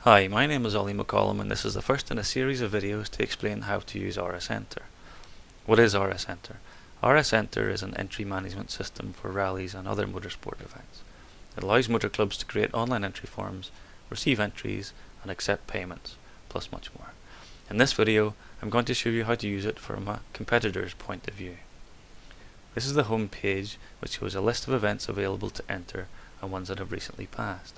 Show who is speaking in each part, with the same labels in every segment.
Speaker 1: Hi, my name is Ollie McCollum and this is the first in a series of videos to explain how to use RS Enter. What is RS Enter? RS Enter is an entry management system for rallies and other motorsport events. It allows motor clubs to create online entry forms, receive entries and accept payments, plus much more. In this video, I'm going to show you how to use it from a competitor's point of view. This is the home page, which shows a list of events available to enter and ones that have recently passed.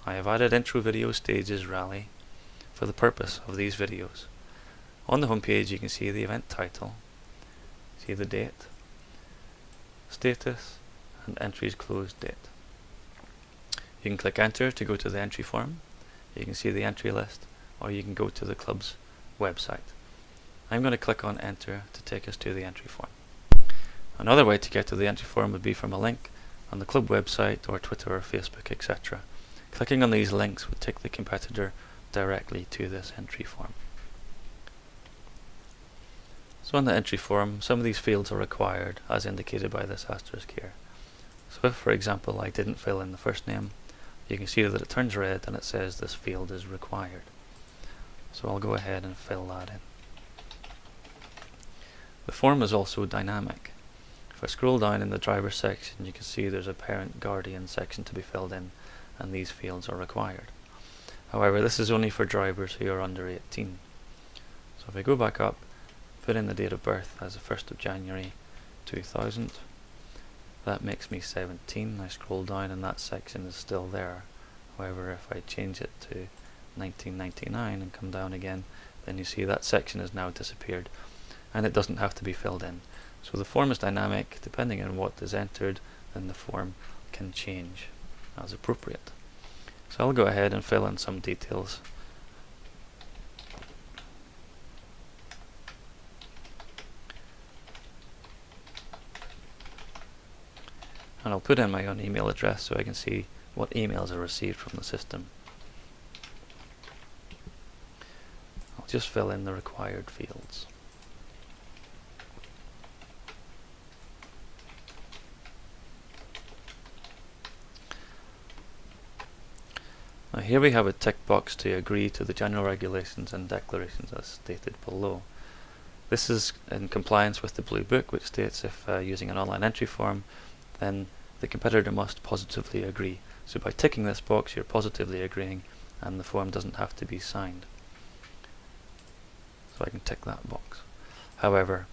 Speaker 1: I have added intro video stages rally for the purpose of these videos. On the home page you can see the event title, see the date, status and entries closed date. You can click enter to go to the entry form, you can see the entry list, or you can go to the club's website. I'm going to click on enter to take us to the entry form. Another way to get to the entry form would be from a link on the club website or Twitter or Facebook, etc. Clicking on these links would take the competitor directly to this entry form. So on the entry form, some of these fields are required as indicated by this asterisk here. So if, for example, I didn't fill in the first name, you can see that it turns red and it says this field is required. So I'll go ahead and fill that in. The form is also dynamic. If I scroll down in the driver section, you can see there's a parent guardian section to be filled in, and these fields are required. However, this is only for drivers who are under 18. So if I go back up, put in the date of birth as the 1st of January 2000, that makes me 17. I scroll down and that section is still there. However, if I change it to 1999 and come down again, then you see that section has now disappeared and it doesn't have to be filled in. So the form is dynamic. Depending on what is entered, then the form can change as appropriate. So I'll go ahead and fill in some details. And I'll put in my own email address so I can see what emails are received from the system. I'll just fill in the required fields. Now here we have a tick box to agree to the general regulations and declarations as stated below. This is in compliance with the Blue Book, which states if using an online entry form, then the competitor must positively agree. So by ticking this box you're positively agreeing and the form doesn't have to be signed. So I can tick that box. However,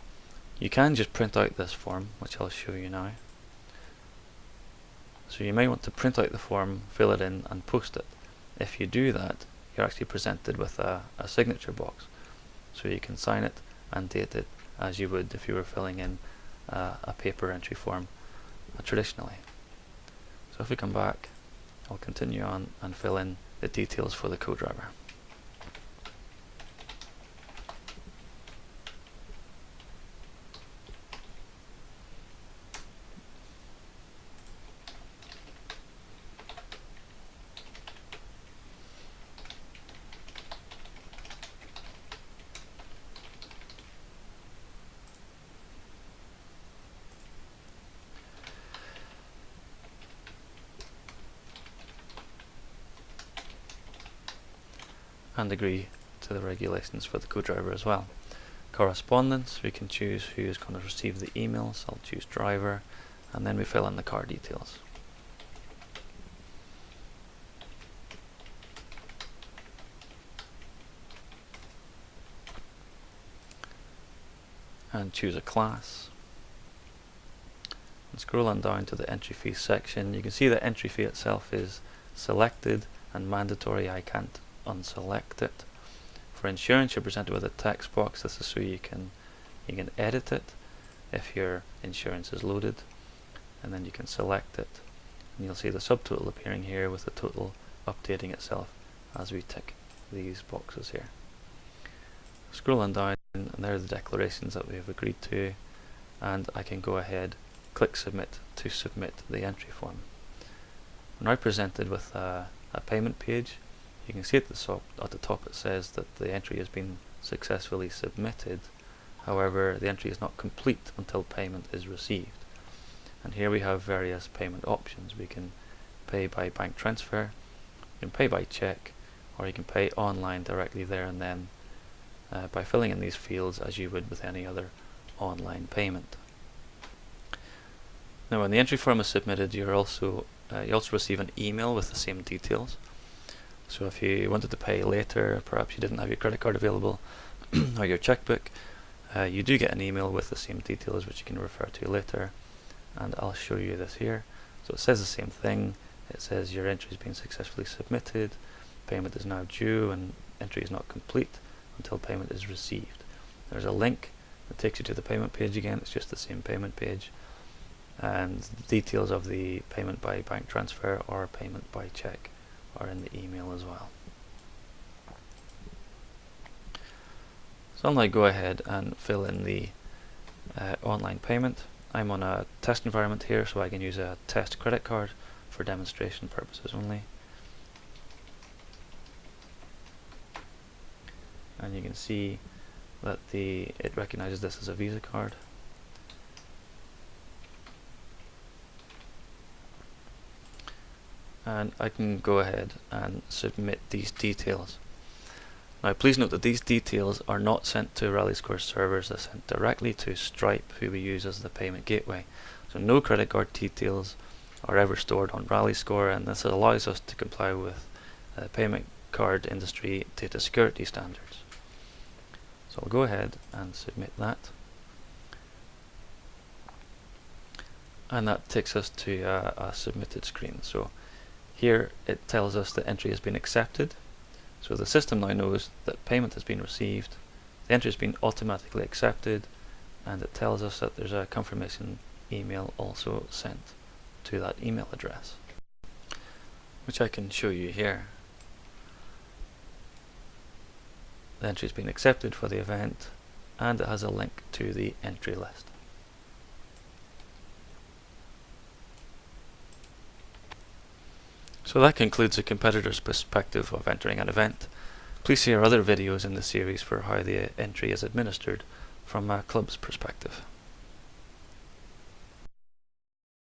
Speaker 1: you can just print out this form, which I'll show you now. So you may want to print out the form, fill it in and post it. If you do that, you're actually presented with a signature box. So you can sign it and date it as you would if you were filling in a paper entry form traditionally. So if we come back, I'll continue on and fill in the details for the co-driver. And agree to the regulations for the co-driver as well. Correspondence, we can choose who is going to receive the emails. I'll choose driver, and then we fill in the car details. And choose a class. And scroll on down to the entry fee section. You can see the entry fee itself is selected and mandatory. I can't unselect it. For insurance, you're presented with a text box. This is so you can edit it if your insurance is loaded, and then you can select it and you'll see the subtotal appearing here with the total updating itself as we tick these boxes here. Scroll on down and there are the declarations that we have agreed to, and I can go ahead, click submit to submit the entry form. I'm now presented with a payment page. You can see at the top it says that the entry has been successfully submitted. However, the entry is not complete until payment is received. And here we have various payment options. We can pay by bank transfer, we can pay by check, or you can pay online directly there and then by filling in these fields as you would with any other online payment. Now when the entry form is submitted, you also receive an email with the same details. So if you wanted to pay later, perhaps you didn't have your credit card available or your checkbook, you do get an email with the same details which you can refer to later, and I'll show you this here. So it says the same thing. It says your entry has been successfully submitted, payment is now due, and entry is not complete until payment is received. There's a link that takes you to the payment page again. It's just the same payment page, and the details of the payment by bank transfer or payment by check are in the email as well. So I'll now go ahead and fill in the online payment. I'm on a test environment here, so I can use a test credit card for demonstration purposes only. And you can see that it recognizes this as a Visa card. And I can go ahead and submit these details. Now please note that these details are not sent to Rallyscore servers, they're sent directly to Stripe, who we use as the payment gateway. So no credit card details are ever stored on Rallyscore, and this allows us to comply with payment card industry data security standards. So I'll go ahead and submit that. And that takes us to a submitted screen. So here it tells us that entry has been accepted. So the system now knows that payment has been received, the entry has been automatically accepted, and it tells us that there's a confirmation email also sent to that email address, which I can show you here. The entry has been accepted for the event, and it has a link to the entry list. So that concludes the competitor's perspective of entering an event. Please see our other videos in the series for how the entry is administered from a club's perspective.